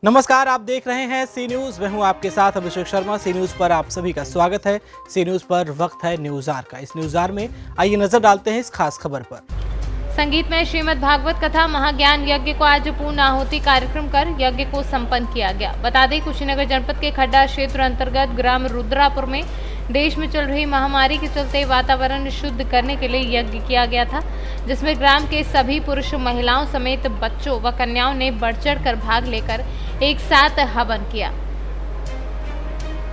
नमस्कार, आप देख रहे हैं सी न्यूज। मैं हूं आपके साथ अभिषेक शर्मा। सी न्यूज पर आप सभी का स्वागत है। सी न्यूज पर वक्त है न्यूज आर का। इस न्यूज आर में आइए नजर डालते हैं इस खास खबर पर। संगीत में श्रीमद् भागवत कथा महाज्ञान यज्ञ को आज पूर्ण आहुति कार्यक्रम कर यज्ञ को संपन्न किया गया। बता दें, कुशीनगर जनपद के खड्डा क्षेत्र अंतर्गत ग्राम रुद्रापुर में देश में चल रही महामारी के चलते वातावरण शुद्ध करने के लिए यज्ञ किया गया था, जिसमें ग्राम के सभी पुरुष महिलाओं समेत बच्चों व कन्याओं ने बढ़ चढ़ कर भाग लेकर एक साथ हवन किया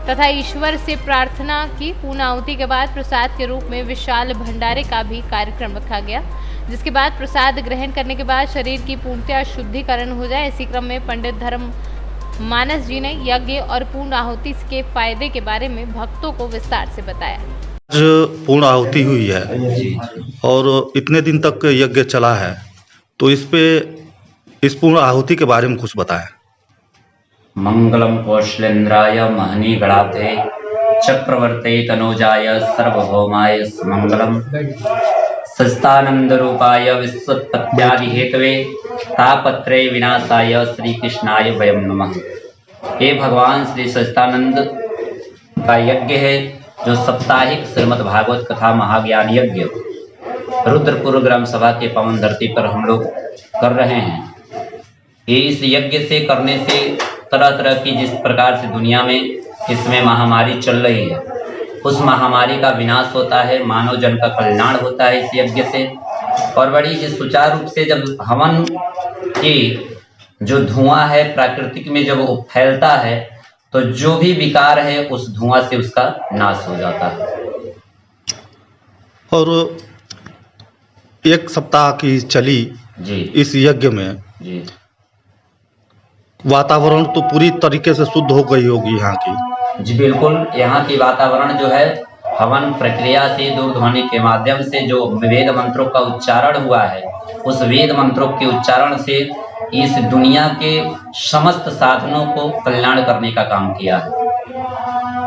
तथा ईश्वर से प्रार्थना की। पूर्ण आहुति के बाद प्रसाद के रूप में विशाल भंडारे का भी कार्यक्रम रखा गया, जिसके बाद प्रसाद ग्रहण करने के बाद शरीर की पूर्णतः शुद्धिकरण हो जाए। इसी क्रम में पंडित धर्म मानस जी ने यज्ञ और पूर्ण आहुति के फायदे के बारे में भक्तों को विस्तार से बताया। आज पूर्ण आहुति हुई है और इतने दिन तक यज्ञ चला है, तो इस पूर्ण आहुति के बारे में कुछ बताएं। मंगलम कौशलेन्द्राय महनी गणाब्धे चक्रवर्ते तनोजाय सार्वभौमाय मंगलम सस्तानंद रूपाय विश्वोत्पत्त्यादि हेतवे तापत्रे विनाशाय श्री कृष्णाय वयम नमः। ये भगवान श्री सस्तानंद का यज्ञ है, जो साप्ताहिक श्रीमद् भागवत कथा महाज्ञान यज्ञ रुद्रपुर ग्राम सभा के पावन धरती पर हम लोग कर रहे हैं। ये इस यज्ञ से करने से तरह तरह की जिस प्रकार से दुनिया में इसमें महामारी चल रही है, उस महामारी का विनाश होता है, मानव जन का कल्याण होता है इस यज्ञ से। और बड़ी ही सुचारू रूप से जब हवन की जो धुआं है प्राकृतिक में जब वो फैलता है, तो जो भी विकार है उस धुआं से उसका नाश हो जाता है। और एक सप्ताह की चली जी इस यज्ञ में जी वातावरण तो पूरी तरीके से शुद्ध हो गई होगी यहाँ की। जी बिल्कुल, यहाँ की वातावरण जो है हवन प्रक्रिया से दूरध्वनि के माध्यम से जो वेद मंत्रों का उच्चारण हुआ है, उस वेद मंत्रों के उच्चारण से इस दुनिया के समस्त साधनों को कल्याण करने का काम किया है।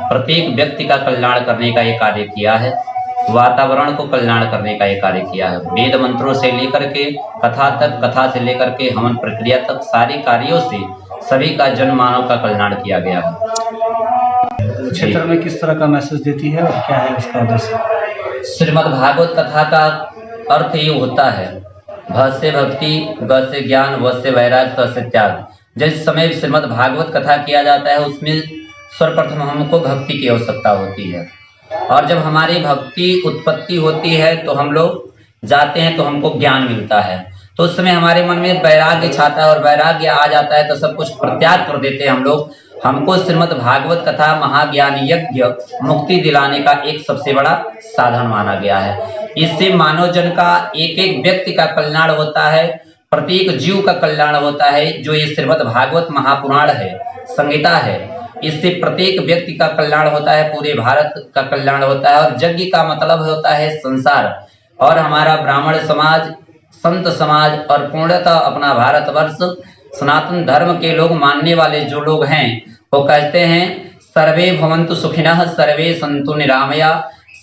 प्रत्येक व्यक्ति का कल्याण करने का ये कार्य किया है, वातावरण को कल्याण करने का ये कार्य किया है। वेद मंत्रों से लेकर के कथा तक, कथा से लेकर के हवन प्रक्रिया तक सारे कार्यों से सभी का जन मानव का कल्याण किया गया है। क्षेत्र में किस तरह का मैसेज देती है और क्या है उसका उद्देश्य? श्रीमद् भागवत कथा का अर्थ ये होता है, भ से भक्ति, ग से ज्ञान, व से वैराग, त से त्याग। जिस समय श्रीमद् भागवत कथा किया जाता है उसमें सर्वप्रथम हमको भक्ति की आवश्यकता होती है, और जब हमारी भक्ति उत्पत्ति होती है तो हम लोग जाते हैं तो हमको ज्ञान मिलता है। तो उस समय हमारे मन में वैराग्य छाता है, और वैराग्य आ जाता है तो सब कुछ परित्याग कर देते हैं हम लोग। हमको श्रीमद् भागवत कथा महाज्ञान यज्ञ मुक्ति दिलाने का एक सबसे बड़ा साधन माना गया है। इससे मानव जन का एक एक व्यक्ति का कल्याण होता है, प्रत्येक जीव का कल्याण होता है। जो ये श्रीमद् भागवत महापुराण है, संहिता है, इससे प्रत्येक व्यक्ति का कल्याण होता है, पूरे भारत का कल्याण होता है। और यज्ञ का मतलब होता है संसार, और हमारा ब्राह्मण समाज, संत समाज और पूर्णतः अपना भारतवर्ष सनातन धर्म के लोग मानने वाले जो लोग हैं, वो कहते हैं सर्वे भवन्तु सुखिनः, सर्वे सन्तु निरामया,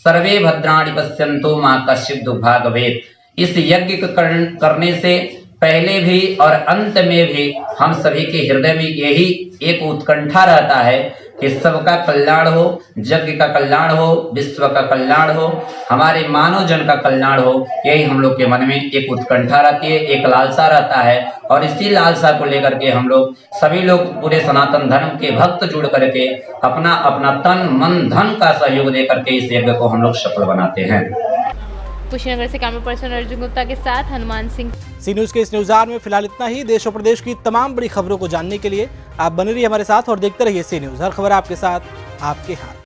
सर्वे भद्राणि पश्यन्तु मा कश्चित् दुर्भाग् भवेत्। इस यज्ञ को करने से पहले भी और अंत में भी हम सभी के हृदय में यही एक उत्कंठा रहता है कि सबका कल्याण हो, यज्ञ का कल्याण हो, विश्व का कल्याण हो, हमारे मानव जन का कल्याण हो। यही हम लोग के मन में एक उत्कंठा रहती है, एक लालसा रहता है। और इसी लालसा को लेकर के हम लोग सभी लोग पूरे सनातन धर्म के भक्त जुड़ करके अपना अपना तन मन धन का सहयोग दे करके इस यज्ञ को हम लोग सफल बनाते हैं। कुशीनगर से कैमरा पर्सन अर्जुन गुप्ता के साथ हनुमान सिंह। सी न्यूज के इस न्यूज आर में फिलहाल इतना ही। देश और प्रदेश की तमाम बड़ी खबरों को जानने के लिए आप बने रहिए हमारे साथ और देखते रहिए सी न्यूज। हर खबर आपके साथ, आपके हाथ।